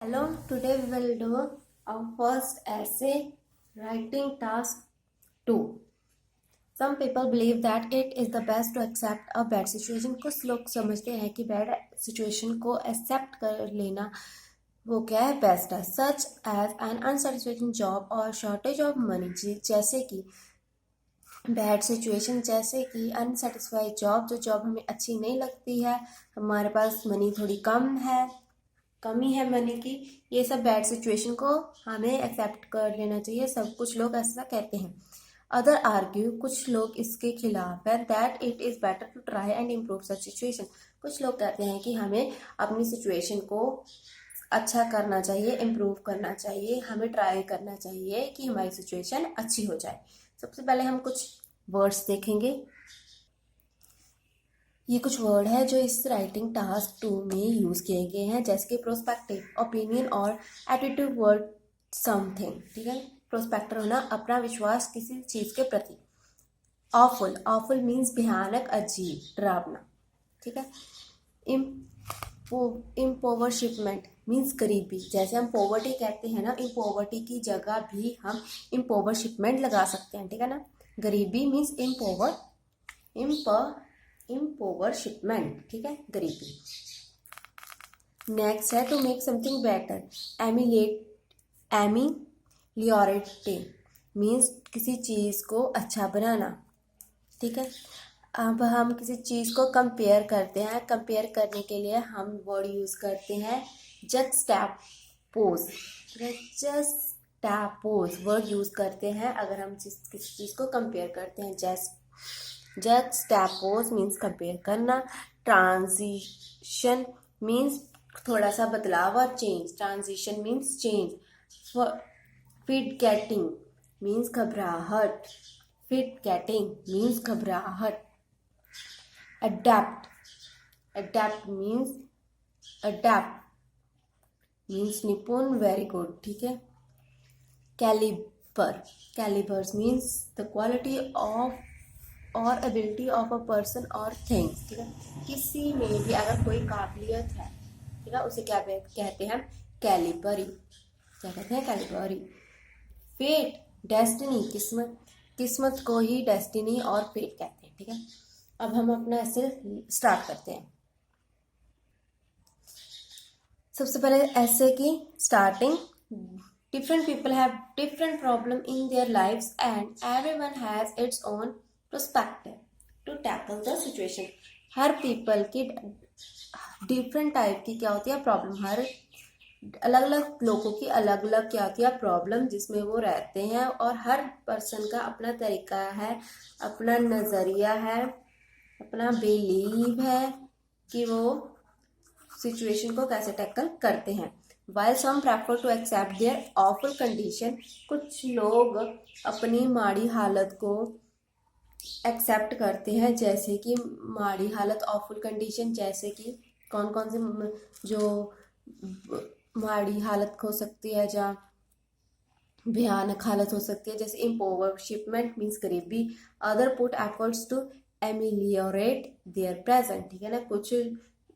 Hello, today we will do our first essay writing task 2. Some people believe that it is the best to accept a bad situation. कुछ लोग समझते हैं कि bad situation को accept कर लेना वो क्या है बेस्ट है. Such as an unsatisfactory job or shortage of money. जैसे कि बैड सिचुएशन, जैसे कि अनसेटिस्फाइड जॉब, जो जॉब हमें अच्छी नहीं लगती है, हमारे पास मनी थोड़ी कमी है मनी की. ये सब बैड सिचुएशन को हमें एक्सेप्ट कर लेना चाहिए. सब कुछ लोग ऐसा कहते हैं. अदर आर्ग्यू, कुछ लोग इसके खिलाफ है, that it is better to try and improve such situation. कुछ लोग कहते हैं कि हमें अपनी सिचुएशन को अच्छा करना चाहिए, इम्प्रूव करना चाहिए, हमें ट्राई करना चाहिए कि हमारी सिचुएशन अच्छी हो जाए. सबसे पहले हम कुछ वर्ड्स देखेंगे. ये कुछ वर्ड है जो इस राइटिंग टास्क 2 में यूज़ किए गए हैं, जैसे कि प्रोस्पेक्टिव, ओपिनियन और एटीट्यूड वर्ड समथिंग. ठीक है, प्रोस्पेक्टर होना अपना विश्वास किसी चीज़ के प्रति. ऑफुल मीन्स भयानक, अजीब, डरावना. ठीक है. इम्पोवरशिपमेंट मीन्स गरीबी. जैसे हम पॉवर्टी कहते हैं ना, इम्पोवर्टी की जगह भी हम इम्पोवरशिपमेंट लगा सकते हैं. ठीक है ना. गरीबी मीन्स इम्पोवरशिपमेंट. ठीक है, गरीबी. नेक्स्ट है to make something better. Ameliorate means किसी चीज़ को अच्छा बनाना. ठीक है. अब हम किसी चीज़ को कंपेयर करते हैं. कंपेयर करने के लिए हम वर्ड यूज़ करते हैं जस्टैपोज. जस्टैपोज वर्ड यूज़ करते हैं अगर हम किसी चीज़ को कंपेयर करते हैं. जस्टैपोज मीन्स कंपेयर करना. ट्रांजिशन मीन्स थोड़ा सा बदलाव और change. Transition means change. Fit getting means घबराहट. फिट गेटिंग मीन्स घबराहट. अडेप्ट मीन्स निपुण, वेरी गुड. ठीक है. Calibres means the quality of और एबिलिटी ऑफ अ पर्सन और थिंग्स. ठीक है. किसी में भी अगर कोई काबिलियत है, ठीक है, उसे क्या कहते हैं? कैलिबरी. क्या कहते हैं? कैलिबरी. फेट, डेस्टिनी, किस्मत को ही डेस्टिनी और फेट कहते हैं. ठीक है. अब हम अपना ऐसे स्टार्ट करते हैं. सबसे पहले ऐसे की starting. Different people have different problem in their lives and everyone has its own perspective to tackle the situation. हर पीपल की डिफरेंट टाइप की क्या होती है प्रॉब्लम. हर अलग अलग लोगों की अलग अलग क्या होती है प्रॉब्लम जिसमें वो रहते हैं, और हर पर्सन का अपना तरीका है, अपना नज़रिया है, अपना बिलीव है कि वो सिचुएशन को कैसे टैकल करते हैं. While some prefer to accept their awful condition, कुछ लोग अपनी माड़ी हालत को एक्सेप्ट करते हैं. जैसे कि माड़ी हालत, ऑफुल कंडीशन, जैसे कि कौन कौन से जो माड़ी हालत हो सकती है, जहाँ भयानक हालत हो सकती है, जैसे इम्पोवरशिपमेंट मीन्स गरीबी. Other put efforts to ameliorate their present. ठीक है ना. कुछ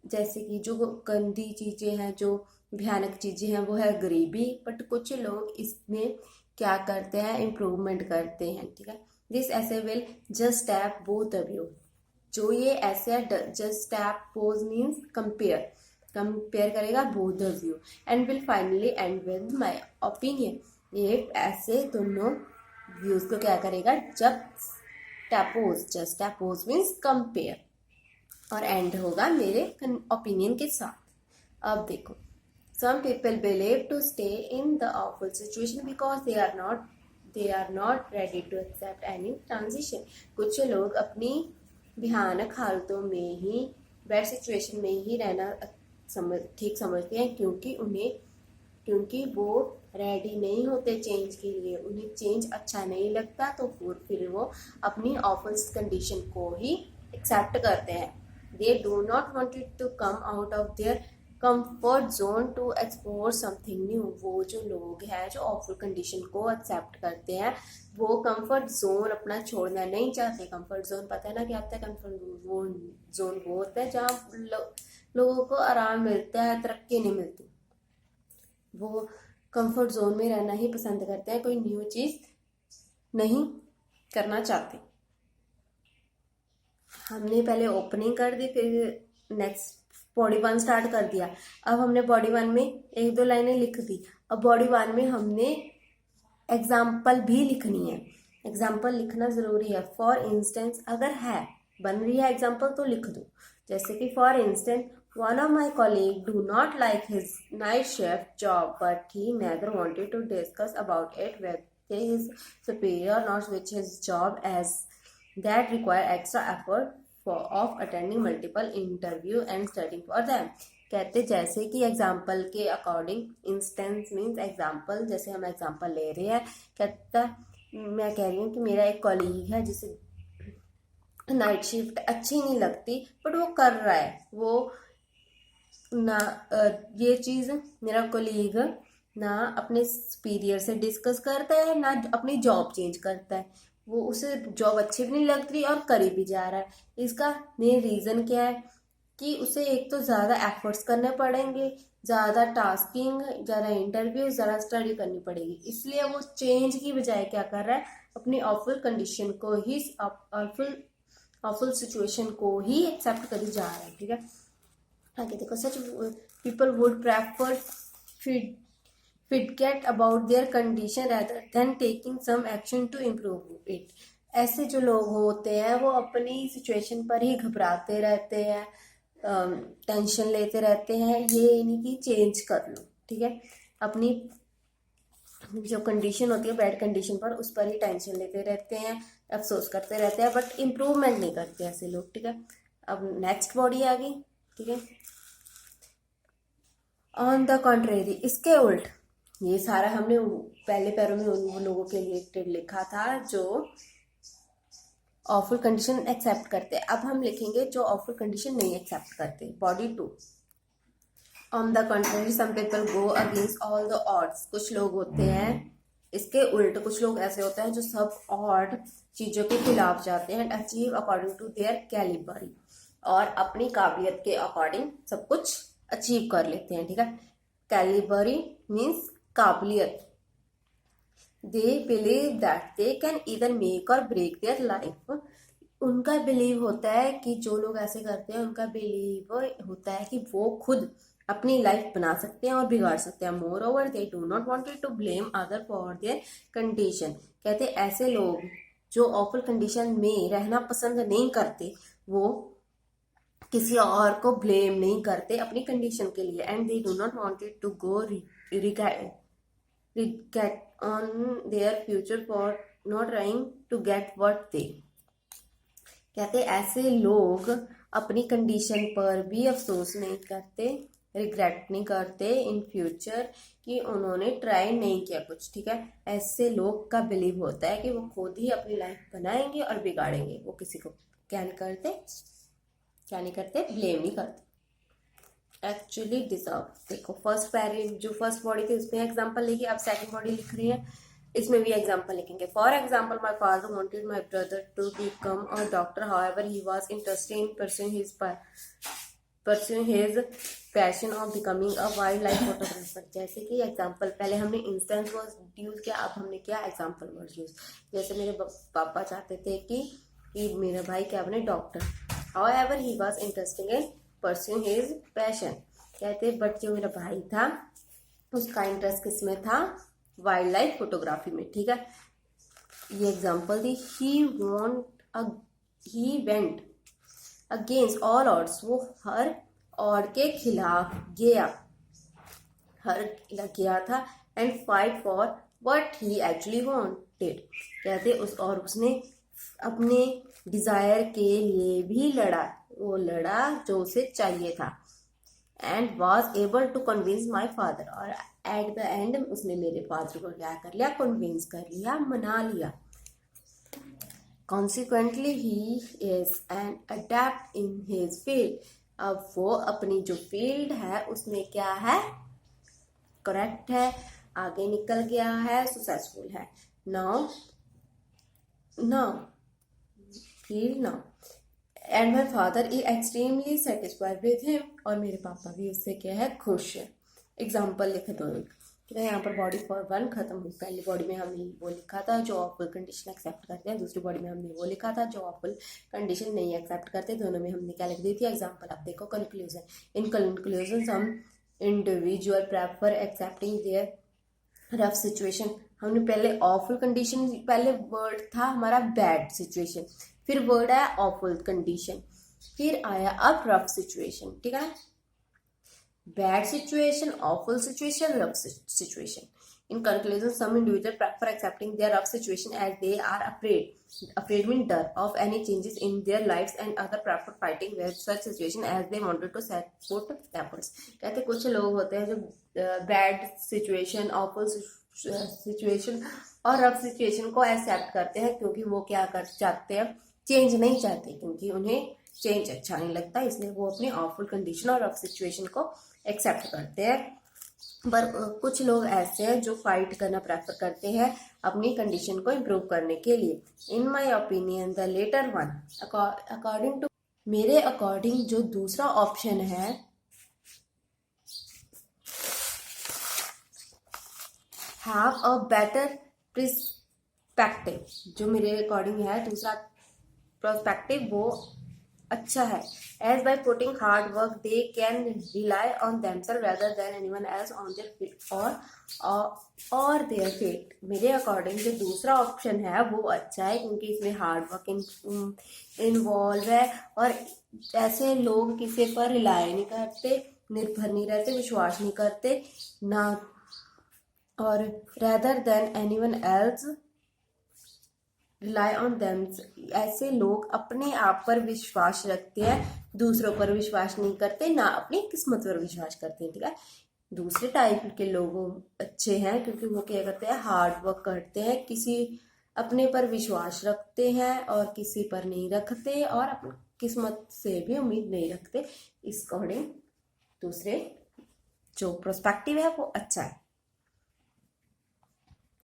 जैसे कि जो गंदी चीज़ें हैं, जो भयानक चीज़ें हैं, वो है गरीबी. बट कुछ लोग इसमें क्या करते हैं? इम्प्रूवमेंट करते हैं. ठीक है. This essay will juxtapose both of you. जो ये essay juxtapose means compare करेगा both of you. And will finally end with my opinion. ये ऐसे दोनों व्यूज को क्या करेगा? जब जस्ट टैपोज मीन्स कंपेयर, और एंड होगा मेरे ओपिनियन के साथ. अब देखो. Some people believe to stay in the awful situation because they are not ready to accept any transition. कुछ लोग अपनी भयानक हालतों में ही, बैड सिचुएशन में ही रहना ठीक समझते हैं, क्योंकि वो रेडी नहीं होते चेंज के लिए. उन्हें चेंज अच्छा नहीं लगता, तो फिर वो अपनी ऑफल कंडीशन को ही एक्सेप्ट करते हैं. They do not want it to come out of their comfort zone to explore something new. वो जो लोग हैं जो awful कंडीशन को एक्सेप्ट करते हैं, वो कंफर्ट जोन अपना छोड़ना नहीं चाहते. कंफर्ट जोन पता है ना क्या होता है? कंफर्ट जोन वो होता है जहाँ लोगों को आराम मिलता है, तरक्की नहीं मिलती. वो कंफर्ट जोन में रहना ही पसंद करते हैं, कोई न्यू चीज़ नहीं करना चाहते। हमने पहले ओपनिंग कर दी, फिर नेक्स्ट बॉडी वन स्टार्ट कर दिया। अब हमने बॉडी वन में एक दो लाइनें लिख दी। अब बॉडी वन में हमने एग्जाम्पल भी लिखनी है। एग्जाम्पल लिखना ज़रूरी है। फॉर इंस्टेंस अगर है बन रही है एग्जाम्पल तो लिख दो। जैसे कि for instance one of my colleague do not like his night shift job but he neither wanted to discuss about it with his superior not switch his job as that require extra effort of attending multiple interview and studying for them। कहते जैसे कि example के according, instance means example, जैसे हम example ले रहे हैं। कहता मैं कह रही हूँ कि मेरा एक कॉलीग है जिसे नाइट शिफ्ट अच्छी नहीं लगती बट वो कर रहा है, वो ना ये चीज़ मेरा कॉलीग ना अपने सुपीरियर से डिस्कस करता है ना अपनी जॉब चेंज करता है। वो उसे जॉब अच्छी भी नहीं लग रही और करी भी जा रहा है। इसका मेन रीज़न क्या है कि उसे एक तो ज़्यादा एफर्ट्स करने पड़ेंगे, ज़्यादा टास्किंग, ज़्यादा इंटरव्यू, ज़्यादा स्टडी करनी पड़ेगी। इसलिए वो चेंज की बजाय क्या कर रहा है, अपनी ऑफुल कंडीशन को ही, ऑफुल सिचुएशन को ही एक्सेप्ट करी जा रहा है। ठीक है, आगे देखो। Such people would prefer forget about their condition rather than taking some action to improve it। ऐसे जो लोग होते हैं वो अपनी सिचुएशन पर ही घबराते रहते हैं, टेंशन लेते रहते हैं। ये नहीं कि चेंज कर लो। ठीक है, अपनी जो कंडीशन होती है बैड कंडीशन पर, उस पर ही टेंशन लेते रहते हैं, अफसोस करते रहते हैं, बट इम्प्रूवमेंट नहीं करते ऐसे लोग। ठीक है, अब नेक्स्ट बॉडी आ गई। ठीक है, ऑन द कॉन्ट्रेरी, इसके उल्ट। ये सारा हमने पहले पैरों में उन लोगों के लिए लिखा था जो ऑफुल कंडीशन एक्सेप्ट करते। अब हम लिखेंगे जो ऑफुल कंडीशन नहीं एक्सेप्ट करते। Body two, on the contrary some people go against all the odds. कुछ लोग होते हैं इसके उल्ट, कुछ लोग ऐसे होते हैं जो सब ऑड चीज़ों के खिलाफ जाते हैं। Achieve according to their calibre, और अपनी काबिलियत के अकॉर्डिंग सब कुछ अचीव कर लेते हैं। ठीक है, कैलिबरी मीन्स काबिलियत। They believe that they can either make और ब्रेक देयर लाइफ। उनका बिलीव होता है कि जो लोग ऐसे करते हैं, उनका बिलीव होता है कि वो खुद अपनी लाइफ बना सकते हैं और बिगाड़ सकते हैं। Moreover they do not wanted to blame other for their condition. कहते ऐसे लोग जो ऑफुल कंडीशन में रहना पसंद नहीं करते, वो किसी और को ब्लेम नहीं करते अपनी कंडीशन के लिए। And they do not wanted to go regret on their future for not trying to get what they। कहते ऐसे लोग अपनी कंडीशन पर भी अफसोस नहीं करते, रिग्रेट नहीं करते इन फ्यूचर कि उन्होंने ट्राई नहीं किया कुछ। ठीक है, ऐसे लोग का बिलीव होता है कि वो खुद ही अपनी लाइफ बनाएंगे और बिगाड़ेंगे। वो किसी को क्या नहीं करते, ब्लेम नहीं करते, एक्चुअली डिजर्व। देखो फर्स्ट पैरे जो फर्स्ट बॉडी थी उसमें एग्जांपल लेके अब सेकंड बॉडी लिख रही है, इसमें भी एग्जांपल लिखेंगे। For example my father wanted my brother to become a doctor, however he was interested in pursuing his passion of becoming a wild life photographer. जैसे कि एग्जांपल पहले हमने इंस्टेंस वर्ड यूज किया, अब हमने किया एग्जांपल वर्ड यूज। जैसे मेरे पापा चाहते थे कि मेरा भाई क्या बने, doctor. However he was interested in pursuing his passion. कहते बट जो मेरा भाई था उसका इंटरेस्ट किस में था, वाइल्ड लाइफ फोटोग्राफी में। ठीक है, ये example the. He went against all odds, वो हर ऑड के खिलाफ गया था। And fight for what he actually wanted. कहते उसने अपने डिजायर के लिए भी लड़ा, वो लड़ा जो उसे चाहिए था। And was able to convince my father, और एट द एंड उसने मेरे फादर को क्या कर लिया, कन्विंस कर लिया, मना लिया। Consequently he is an adapt in his field. अब वो अपनी जो फील्ड है उसमें क्या है, करेक्ट है, आगे निकल गया है, सक्सेसफुल है। Now and my father is extremely satisfied with him, और मेरे पापा भी उससे क्या है, खुश है। एग्जाम्पल लिख दो। ठीक है। यहाँ पर बॉडी फॉर वन खत्म हुई। पहली बॉडी में हमने वो लिखा था जो ऑफुल कंडीशन एक्सेप्ट करते हैं, दूसरी बॉडी में हमने वो लिखा था जो ऑफुल कंडीशन नहीं एक्सेप्ट करते। दोनों में हमने क्या लिख दी थी एग्जाम्पल। अब देखो कंक्लूजन। इन कंक्लूजन हम individual prefer accepting their rough situation. हमने पहले ऑफुल कंडीशन, पहले वर्ड था हमारा बैड सिचुएशन, फिर वर्ड आया ऑफुल कंडीशन, फिर आया अब रफ सिचुएशन। ठीक है, bad situation, awful situation, rough situation. In conclusion, some individuals prefer accepting their rough situation as they are afraid. Afraid means डर of any changes in their lives, and other prefer fighting with such situation as they wanted to set foot efforts. कहते कुछ लोग होते हैं जो bad situation, awful situation और rough situation को accept करते हैं क्योंकि वो क्या कर चाहते हैं, चेंज नहीं चाहते, क्योंकि उन्हें चेंज अच्छा नहीं लगता, इसलिए वो अपनी ऑफुल कंडीशन और रफ सिचुएशन को एक्सेप्ट करते हैं। पर कुछ लोग ऐसे हैं जो फाइट करना प्रेफर करते हैं अपनी कंडीशन को इम्प्रूव करने के लिए। In my opinion the latter one, according to, मेरे अकॉर्डिंग जो दूसरा ऑप्शन है हैव अ बेटर पर्सपेक्टिव, जो मेरे अकॉर्डिंग है दूसरा पर्सपेक्टिव वो अच्छा है। As by putting hard work they can rely on themselves rather than anyone else on their और देयर फेट। मेरे अकॉर्डिंग जो दूसरा ऑप्शन है वो अच्छा है क्योंकि इसमें हार्ड वर्क इन्वॉल्व है और ऐसे लोग किसी पर रिलाई नहीं करते, निर्भर नहीं रहते, विश्वास नहीं करते ना, और rather than anyone else rely on them, ऐसे लोग अपने आप पर विश्वास रखते हैं, दूसरों पर विश्वास नहीं करते, ना अपनी किस्मत पर विश्वास करते हैं। ठीक है, दूसरे टाइप के लोग अच्छे हैं क्योंकि वो क्या करते हैं, हार्ड वर्क करते हैं, किसी अपने पर विश्वास रखते हैं और किसी पर नहीं रखते, और अपनी किस्मत से भी उम्मीद नहीं रखते। इस अकॉर्डिंग दूसरे जो प्रोस्पेक्टिव है वो अच्छा है।